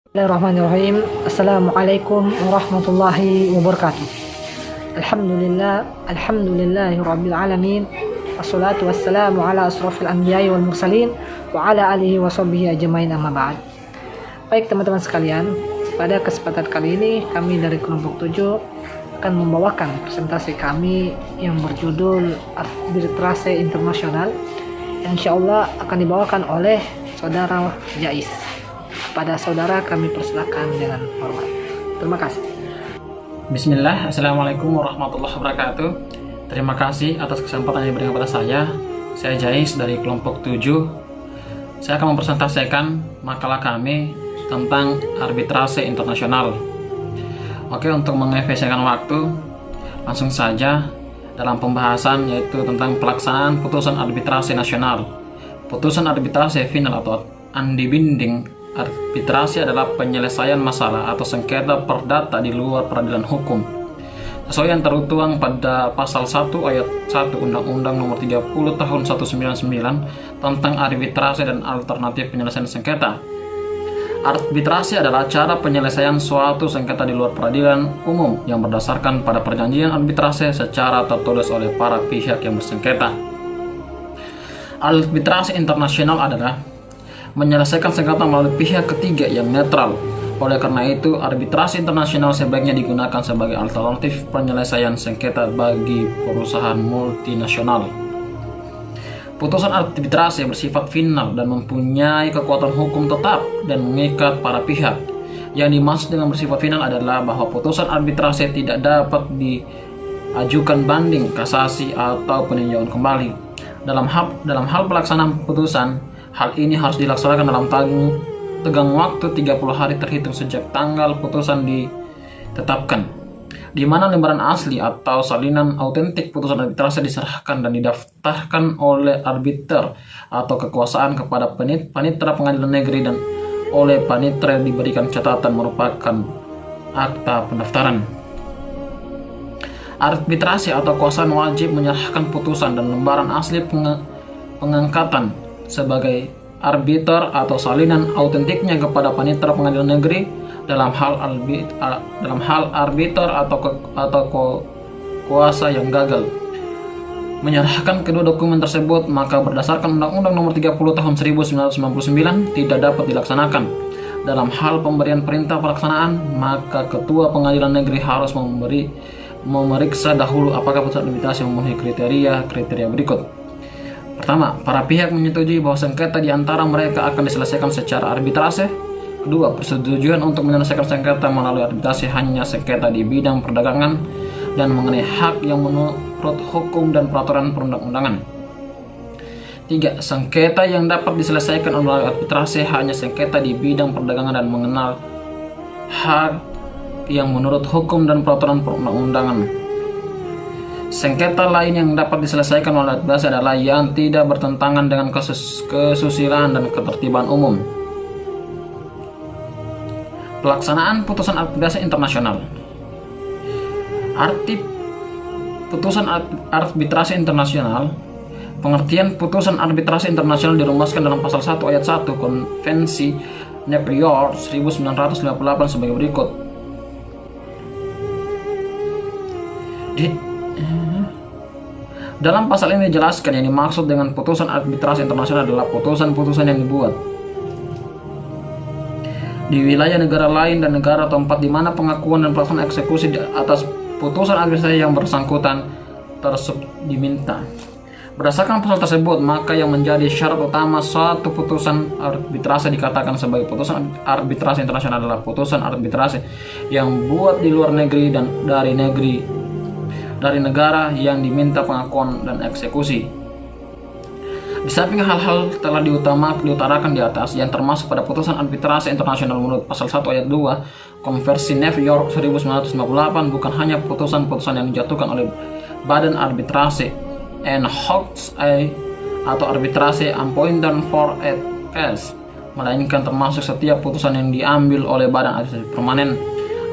Bismillahirrahmanirrahim. Assalamualaikum warahmatullahi wabarakatuh. Alhamdulillahi rabbil alamin. Wassalatu wassalamu ala asrafil anbiya'i wal mursalin wa ala alihi wa sahbihi ajmain, amma ba'd. Baik teman-teman sekalian, pada kesempatan kali ini kami dari kelompok 7 akan membawakan presentasi kami yang berjudul Arbitrase Internasional yang insyaallah akan dibawakan oleh saudara Jais. Kepada saudara kami persilakan dengan hormat. Terima kasih. Bismillah, Assalamualaikum warahmatullahi wabarakatuh. Terima kasih atas kesempatan yang diberikan kepada saya. Saya Jais dari kelompok 7. Saya akan mempresentasikan makalah kami tentang arbitrase internasional. Oke, untuk mengefisienkan waktu, langsung saja dalam pembahasan yaitu tentang pelaksanaan putusan arbitrase nasional. Putusan arbitrase final atau unbinding arbitrasi adalah penyelesaian masalah atau sengketa perdata di luar peradilan hukum. Sesuai yang tertuang pada pasal 1 ayat 1 Undang-Undang Nomor 30 Tahun 1999 tentang arbitrasi dan alternatif penyelesaian sengketa. Arbitrasi adalah cara penyelesaian suatu sengketa di luar peradilan umum yang berdasarkan pada perjanjian arbitrase secara tertulis oleh para pihak yang bersengketa. Arbitrasi internasional adalah menyelesaikan sengketa melalui pihak ketiga yang netral. Oleh karena itu, arbitrasi internasional sebaiknya digunakan sebagai alternatif penyelesaian sengketa bagi perusahaan multinasional. Putusan arbitrasi bersifat final dan mempunyai kekuatan hukum tetap dan mengikat para pihak. Yang dimaksud dengan bersifat final adalah bahwa putusan arbitrasi tidak dapat diajukan banding, kasasi, atau peninjauan kembali. Dalam hal pelaksanaan putusan, hal ini harus dilaksanakan dalam tegang waktu 30 hari terhitung sejak tanggal putusan ditetapkan, di mana lembaran asli atau salinan autentik putusan arbitrase diserahkan dan didaftarkan oleh arbiter atau kekuasaan kepada panitera pengadilan negeri dan oleh panitera diberikan catatan merupakan akta pendaftaran. Arbitrasi atau kekuasaan wajib menyerahkan putusan dan lembaran asli pengangkatan sebagai arbiter atau salinan autentiknya kepada panitera pengadilan negeri dalam hal arbiter atau kuasa yang gagal menyerahkan kedua dokumen tersebut, maka berdasarkan Undang-Undang Nomor 30 Tahun 1999 tidak dapat dilaksanakan. Dalam hal pemberian perintah pelaksanaan, maka ketua pengadilan negeri harus memeriksa dahulu apakah putusan arbitrase memenuhi kriteria berikut. Pertama, para pihak menyetujui bahwa sengketa di antara mereka akan diselesaikan secara arbitrase. Kedua, persetujuan untuk menyelesaikan sengketa melalui arbitrase hanya sengketa di bidang perdagangan dan mengenai hak yang menurut hukum dan peraturan perundang-undangan. Tiga, sengketa yang dapat diselesaikan melalui arbitrase hanya sengketa di bidang perdagangan dan mengenal hak yang menurut hukum dan peraturan perundang-undangan. Sengketa lain yang dapat diselesaikan oleh arbitrase adalah yang tidak bertentangan dengan kesusilaan dan ketertiban umum. Pelaksanaan putusan arbitrase internasional. Arti putusan arbitrase internasional. Pengertian putusan arbitrase internasional dirumuskan dalam pasal 1 ayat 1 Konvensi Napier 1958 sebagai berikut. Dalam pasal ini dijelaskan yang dimaksud dengan putusan arbitrase internasional adalah putusan-putusan yang dibuat di wilayah negara lain dan negara atau tempat di mana pengakuan dan pelaksanaan eksekusi atas putusan arbitrase yang bersangkutan tersebut diminta. Berdasarkan pasal tersebut, maka yang menjadi syarat utama suatu putusan arbitrase dikatakan sebagai putusan arbitrase internasional adalah putusan arbitrase yang buat di luar negeri dan dari negara yang diminta pengakuan dan eksekusi. Di samping hal-hal telah diutarakan di atas yang termasuk pada putusan arbitrase internasional menurut pasal 1 ayat 2 Konvensi Napier 1958 bukan hanya putusan-putusan yang dijatuhkan oleh Badan Arbitrase and Hawks atau Arbitrase Appointed for a Case, melainkan termasuk setiap putusan yang diambil oleh Badan Arbitrase Permanen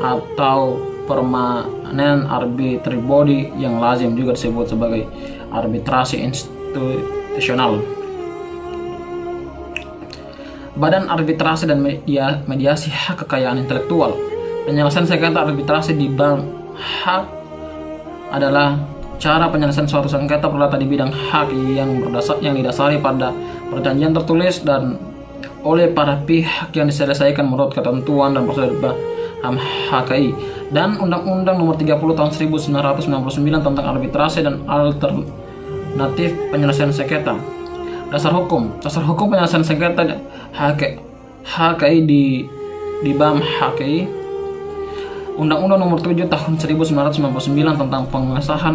atau Permanent Arbitration Body yang lazim juga disebut sebagai arbitrasi institusional. Badan Arbitrase dan Mediasi Hak Kekayaan Intelektual. Penyelesaian sengketa arbitrase di BAM hak adalah cara penyelesaian suatu sengketa perdata di bidang hak yang didasari pada perjanjian tertulis dan oleh para pihak yang diselesaikan menurut ketentuan dan prosedur BAM HKI dan Undang-Undang Nomor 30 Tahun 1999 tentang arbitrase dan alternatif penyelesaian sengketa. Dasar hukum penyelesaian sengketa HKI di BAM HKI. Undang-Undang Nomor 7 Tahun 1999 tentang pengesahan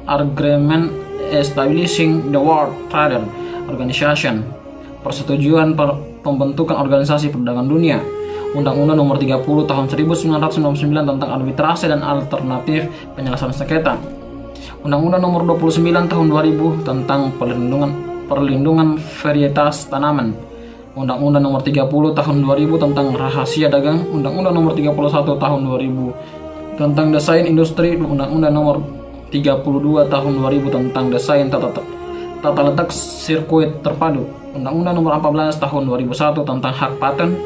Agreement Establishing the World Trade Organization, persetujuan pembentukan organisasi perdagangan dunia. Undang-Undang Nomor 30 Tahun 1999 tentang arbitrase dan alternatif penyelesaian sengketa. Undang-Undang Nomor 29 Tahun 2000 tentang perlindungan varietas tanaman. Undang-Undang Nomor 30 Tahun 2000 tentang rahasia dagang. Undang-Undang Nomor 31 Tahun 2000 tentang desain industri. Undang-Undang Nomor 32 Tahun 2000 tentang desain tata letak sirkuit terpadu. Undang-Undang Nomor 14 Tahun 2001 tentang hak paten.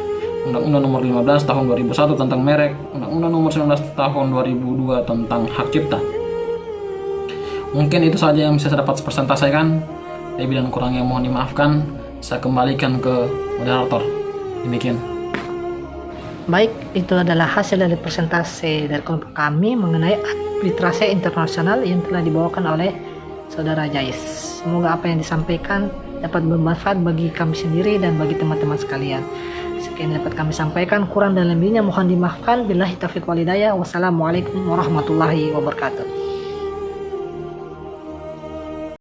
Undang-Undang Nomor 15 Tahun 2001 tentang merek. Undang-Undang Nomor 19 Tahun 2002 tentang hak cipta. Mungkin itu saja yang bisa saya dapat presentasikan. Lebih dan kurangnya mohon dimaafkan. Saya kembalikan ke moderator. Demikian. Baik, itu adalah hasil dari presentasi dari kelompok kami mengenai arbitrase internasional yang telah dibawakan oleh Saudara Jais. Semoga apa yang disampaikan dapat bermanfaat bagi kami sendiri dan bagi teman-teman sekalian. Sekian dapat kami sampaikan, kurang dan lebihnya mohon dimaafkan. Billahi taufiq wal hidayah. Wassalamualaikum warahmatullahi wabarakatuh.